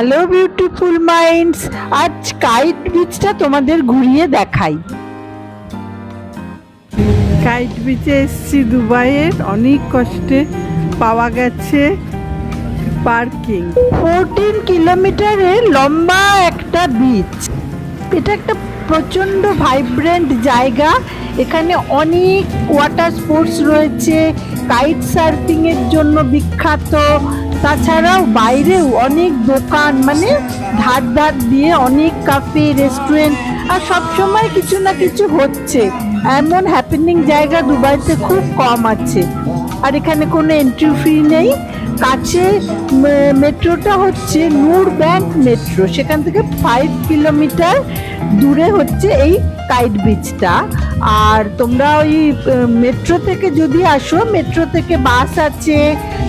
Hello beautiful minds, আজ kite বিচটা তোমাদের ঘুরিয়ে দেখাই। কাইট বিচে এসছি দুবাইয়ের, অনেক কষ্টে পাওয়া গেছে পার্কিং। 14 কিলোমিটারের লম্বা একটা বিচ। এটা একটা প্রচণ্ড ভাইব্রেন্ট জায়গা। এখানে অনেক ওয়াটার স্পোর্টস রয়েছে, কাইট সার্ফিংয়ের জন্য বিখ্যাত। তাছাড়াও বাইরেও অনেক দোকান, মানে ধার ধার দিয়ে অনেক কাফে, রেস্টুরেন্ট, আর সবসময় কিছু না কিছু হচ্ছে। এমন হ্যাপেনিং জায়গা দুবাইতে খুব কম আছে। আর এখানে কোনো এন্ট্রি ফি নেই। কাছে মেট্রোটা হচ্ছে নূর ব্যাংক মেট্রো, সেখান থেকে 5 কিলোমিটার দূরে হচ্ছে এই কাইট বিচটা। আর তোমরা ওই মেট্রো থেকে যদি আসো, মেট্রো থেকে বাস আছে,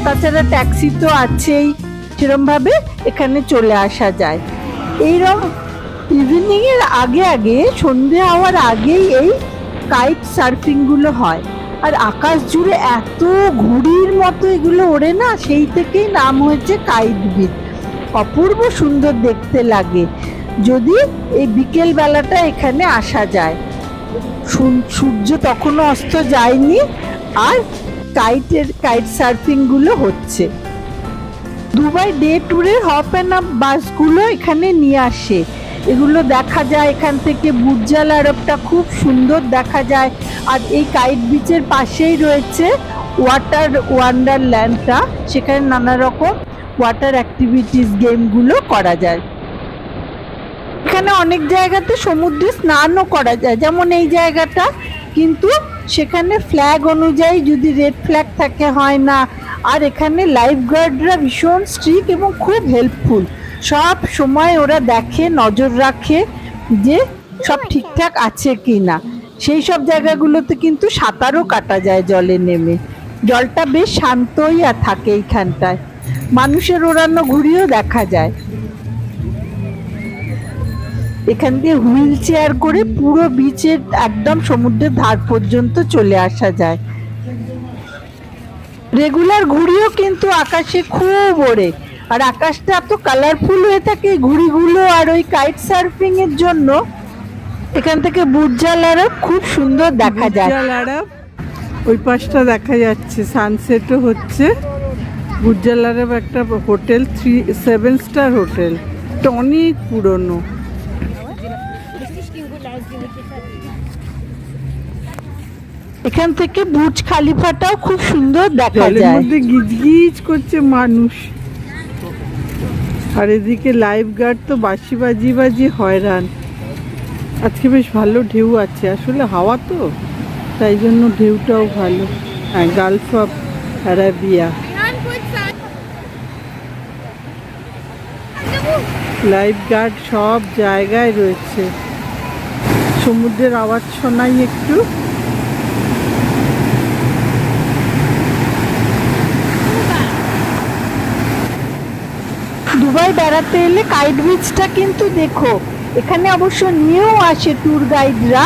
তাছাড়া ট্যাক্সি তো আছেই, সেরমভাবে এখানে চলে আসা যায়। এইরকম ইভিনিংয়ের আগে আগে, সন্ধে হওয়ার আগেই এই কাইট সার্ফিংগুলো হয়। আর আকাশ জুড়ে এত ঘুড়ির মতো এগুলো ওড়ে না, সেই থেকেই নাম হয়েছে কাইট বিচ। অপূর্ব সুন্দর দেখতে লাগে যদি এই বিকেল বেলাটা এখানে আসা যায়। সূর্য তখনও অস্ত যায়নি, আর কাইট সার্ফিংগুলো হচ্ছে। দুবাই ডে ট্যুরের হপ অ্যান্ড আপ বাসগুলো এখানে নিয়ে আসে। এগুলো দেখা যায় এখান থেকে। বুর্জ আল আরবটা খুব সুন্দর দেখা যায়। আর এই কাইট বিচের পাশেই রয়েছে ওয়াটার ওয়ান্ডারল্যান্ডটা, সেখানে নানা রকম ওয়াটার অ্যাক্টিভিটিস, গেমগুলো করা যায়। এখানে অনেক জায়গাতে সমুদ্রে স্নানও করা যায়, যেমন এই জায়গাটা। কিন্তু সেখানে ফ্ল্যাগ অনুযায়ী যদি রেড ফ্ল্যাগ থাকে হয় না। আর এখানে লাইফ গার্ডরা ভীষণ স্ট্রিক্ট এবং খুব হেল্পফুল। সব সময় ওরা দেখে, নজর রাখে যে সব ঠিকঠাক আছে কি না। সেই সব জায়গাগুলোতে কিন্তু সাঁতারও কাটা যায় জলে নেমে। জলটা বেশ শান্তই আর থাকে এইখানটায়। মানুষের ওড়ানো ঘুড়িও দেখা যায়। এখান দিয়ে হুইল চেয়ার করে পুরো বিচের একদম সমুদ্রের ধার পর্যন্ত চলে আসা যায়। রেগুলার ঘুড়িও কিন্তু আকাশে খুব ওড়ে। আর আকাশটা এত কালারফুল হয়ে থাকে ঘুড়িগুলো আর ওই কাইট সার্ফিং এর জন্য। এখান থেকে বুর্জ আল আরব খুব সুন্দর দেখা যায়। বুর্জ আল আরব ওই পাশটা দেখা যাচ্ছে, সানসেটও হচ্ছে। বুর্জ আল আরব একটা হোটেল, 7 স্টার হোটেল, এটা অনেক পুরনো। এখান থেকে বুর্জ খালিফাটাও খুব সুন্দর দেখা জলের যায়। মধ্যে গিজগিজ করছে মানুষ। আর এদিকে লাইফ গার্ড তো বাজি বাজি হয়রান। আজকে বেশ ভালো ঢেউ আছে, আসলে হাওয়া তো, তাই জন্য ঢেউটাও ভালো। হ্যাঁ, gulf of Arabia. Life guard সব জায়গায় রয়েছে। সমুদ্রের আওয়াজ শোনাই একটু। দুবাই বেড়াতে এলে কাইট বিচটা কিন্তু দেখো। এখানে অবশ্য নিয়েও আসে ট্যুর গাইডরা।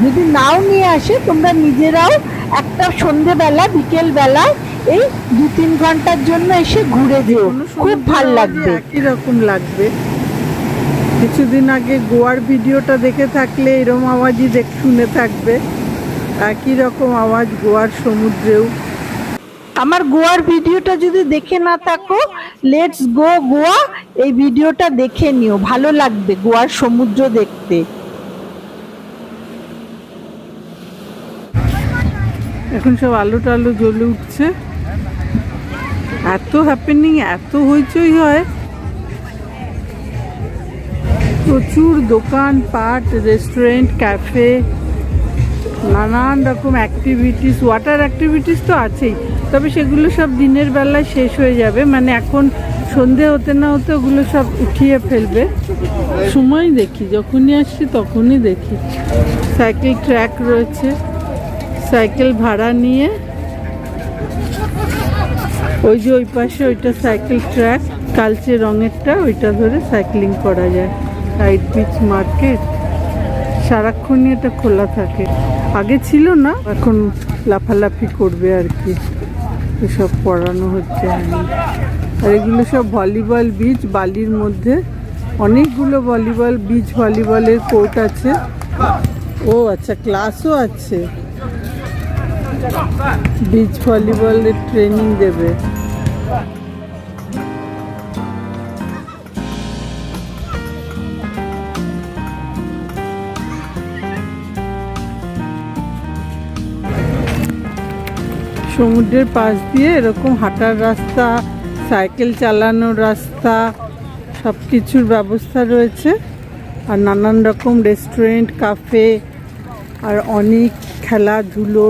যদি নাও নিয়ে আসে, তোমরা নিজেরাও একটা সন্ধেবেলা, বিকেল বেলা এই 2-3 ঘন্টার জন্য এসে ঘুরে যেও, খুব ভাল লাগবে। একই রকম লাগবে। কিছুদিন আগে গোয়ার ভিডিওটা দেখে থাকলে এরকম আওয়াজই শুনে থাকবে। একই রকম আওয়াজ গোয়ার সমুদ্রেও। আমার গোয়ার ভিডিওটা যদি দেখে না থাকো, লেটস গো গোয়া, এই ভিডিওটা দেখে নিও, ভালো লাগবে গোয়ার সমুদ্র দেখতে। এখন সব আলো টালো জ্বলে উঠছে, এত হ্যাপেনিং, এত হইচই হয়। প্রচুর দোকান পাট, রেস্টুরেন্ট, ক্যাফে, নানান রকম অ্যাক্টিভিটিস। ওয়াটার অ্যাক্টিভিটিস তো আছেই, তবে সেগুলো সব দিনের বেলায় শেষ হয়ে যাবে। মানে এখন সন্ধে হতে না হতে ওগুলো সব উঠিয়ে ফেলবে। সময় দেখি, যখনই আসছি তখনই দেখি। সাইকেল ট্র্যাক রয়েছে, সাইকেল ভাড়া নিয়ে। ওই যে ওই পাশে ওইটা সাইকেল ট্র্যাক, কালচে রঙেরটা, ওইটা ধরে সাইক্লিং করা যায়। কাইট বিচ মার্কেট সারাক্ষণই এটা খোলা থাকে। আগে ছিল না, এখন লাফালাফি করবে আর কি, এসব পড়ানো হচ্ছে। আর এগুলো সব ভলিবল বিচ, বালির মধ্যে অনেকগুলো বিচ ভলিবলের কোর্ট আছে। ও আচ্ছা, ক্লাসও আছে, বিচ ভলিবলের ট্রেনিং দেবে। সমুদ্রের পাশ দিয়ে এরকম হাঁটার রাস্তা, সাইকেল চালানোর রাস্তা, সব কিছুর ব্যবস্থা রয়েছে। আর নানান রকম রেস্টুরেন্ট, কাফে, আর অনেক খেলাধুলো,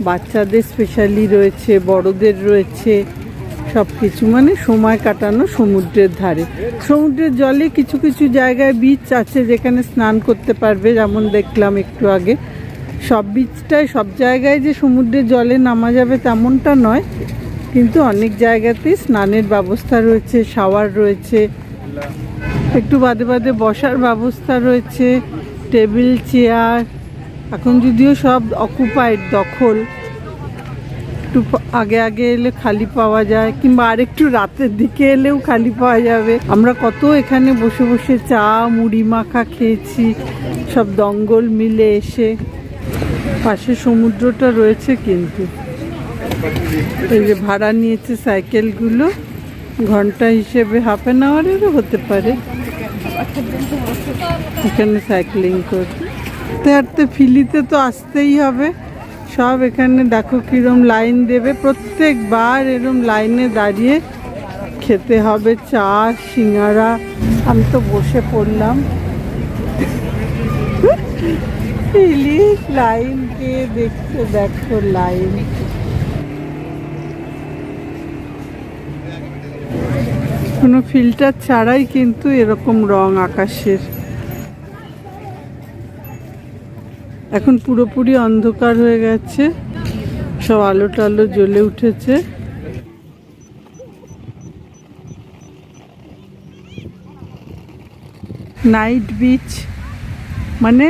বাচ্চাদের স্পেশালি রয়েছে, বড়দের রয়েছে, সব কিছু। মানে সময় কাটানো সমুদ্রের ধারে। সমুদ্রের জলে কিছু কিছু জায়গায় বিচ আছে যেখানে স্নান করতে পারবে, যেমন দেখলাম একটু আগে। সব বিচটায়, সব জায়গায় যে সমুদ্রের জলে নামা যাবে তেমনটা নয়, কিন্তু অনেক জায়গাতেই স্নানের ব্যবস্থা রয়েছে, শাওয়ার রয়েছে, একটু বাদে বাদে বসার ব্যবস্থা রয়েছে, টেবিল চেয়ার। এখন যদিও সব অকুপাইড, দখল, একটু আগে আগে এলে খালি পাওয়া যায়, কিংবা আরেকটু রাতের দিকে এলেও খালি পাওয়া যাবে। আমরা কত এখানে বসে বসে চা, মুড়ি মাখা খেয়েছি, সব দঙ্গল মিলে এসে। পাশে সমুদ্রটা রয়েছে, কিন্তু এই যে ভাড়া নিয়েছে সাইকেলগুলো, ঘন্টা হিসেবে ½ আওয়ারেরও হতে পারে এখানে সাইক্লিং করতে। হাঁটতে ফিলিতে তো আসতেই হবে। সব এখানে দেখো কিরম লাইন দেবে, প্রত্যেকবার এরম লাইনে দাঁড়িয়ে খেতে হবে চা, সিঙ্গারা। আমি তো বসে পড়লাম। ইলিশ লাইন কে দেখতে, দেখো লাইন। কোনো ফিল্টার ছাড়াই কিন্তু এরকম রং আকাশের। এখন পুরোপুরি অন্ধকার হয়ে গেছে, সব আলো টালো জ্বলে উঠেছে। নাইট বিচ মানে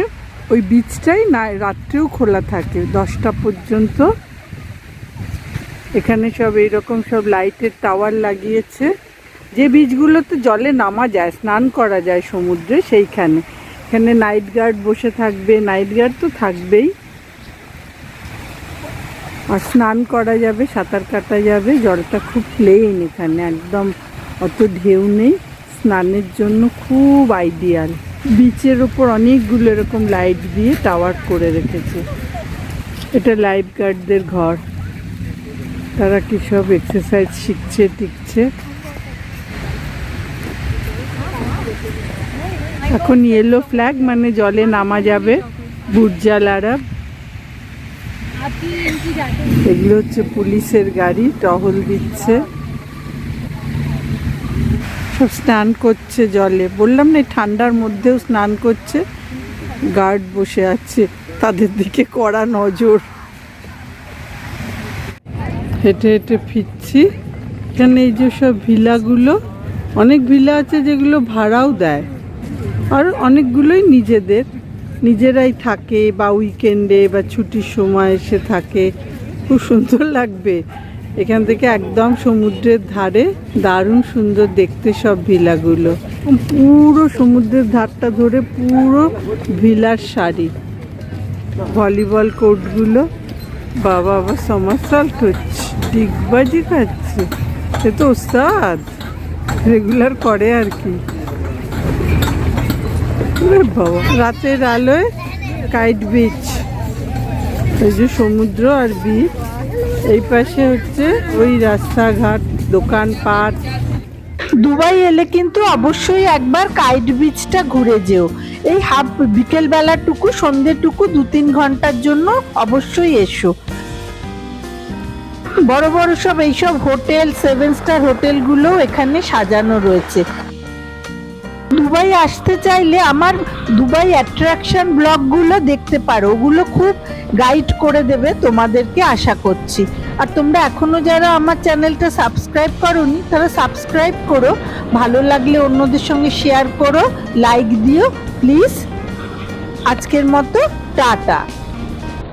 ওই বিচটাই না রাত্রেও খোলা থাকে 10টা পর্যন্ত। এখানে সব এইরকম সব লাইটের টাওয়ার লাগিয়েছে। যে বিচগুলোতে জলে নামা যায়, স্নান করা যায় সমুদ্রে, সেইখানে এখানে নাইট গার্ড বসে থাকবে। নাইট গার্ড তো থাকবেই, আর স্নান করা যাবে, সাঁতার কাটা যাবে। জলটা খুব প্লেন, এখানে একদম অত ঢেউ নেই, স্নানের জন্য খুব আইডিয়াল। বিচের ওপর অনেকগুলো এরকম লাইট দিয়ে টাওয়ার করে রেখেছে। এটা লাইফ গার্ডদের ঘর, তারা কি সব এক্সারসাইজ শিখছে, টিকছে। এখন ইয়েলো ফ্ল্যাগ, মানে জলে নামা যাবে। বুর্জ আল আরব, এগুলো হচ্ছে পুলিশের গাড়ি, টহল দিচ্ছে। সব স্নান করছে জলে, বললাম না ঠান্ডার মধ্যেও স্নান করছে। গার্ড বসে আছে, তাদের দিকে কড়া নজর। হেঁটে হেঁটে ফিরছি। এখানে এই যে সব ভিলাগুলো, অনেক ভিলা আছে যেগুলো ভাড়াও দেয়, আর অনেকগুলোই নিজেরাই থাকে, বা উইকেন্ডে বা ছুটির সময় এসে থাকে। খুব সুন্দর লাগবে। এখান থেকে একদম সমুদ্রের ধারে, দারুণ সুন্দর দেখতে সব ভিলাগুলো। পুরো সমুদ্রের ধারটা ধরে পুরো ভিলার সারি। ভলিবল কোর্টগুলো, বাবা আবার সমারসল্ট হচ্ছে, ডিগবাজি খাচ্ছে। সে তো ওস্তাদ, রেগুলার করে আর কি। বাবা, রাতের আলোয় কাইট বিচ, এই যে সমুদ্র আর বিচ। এই পাশে হচ্ছে ওই রাস্তাঘাট, দোকানপাট। দুবাই এলে কিন্তু অবশ্যই একবার কাইট বিচটা ঘুরে যেও। এই বিকেল বেলাটুকু, সন্ধ্যেটুকু 2-3 ঘন্টার জন্য অবশ্যই এসো। বড় বড় সব এইসব হোটেল, 7 স্টার হোটেলগুলো এখানে সাজানো রয়েছে। দুবাই আসতে চাইলে আমার দুবাই অ্যাট্রাকশন ব্লগগুলো দেখতে পারো, ওগুলো খুব গাইড করে দেবে তোমাদেরকে, আশা করছি। আর তোমরা এখনো যারা আমার চ্যানেলটা সাবস্ক্রাইব করোনি, তারা সাবস্ক্রাইব করো। ভালো লাগলে অন্যদের সঙ্গে শেয়ার করো, লাইক দিও প্লিজ। আজকের মতো টাটা।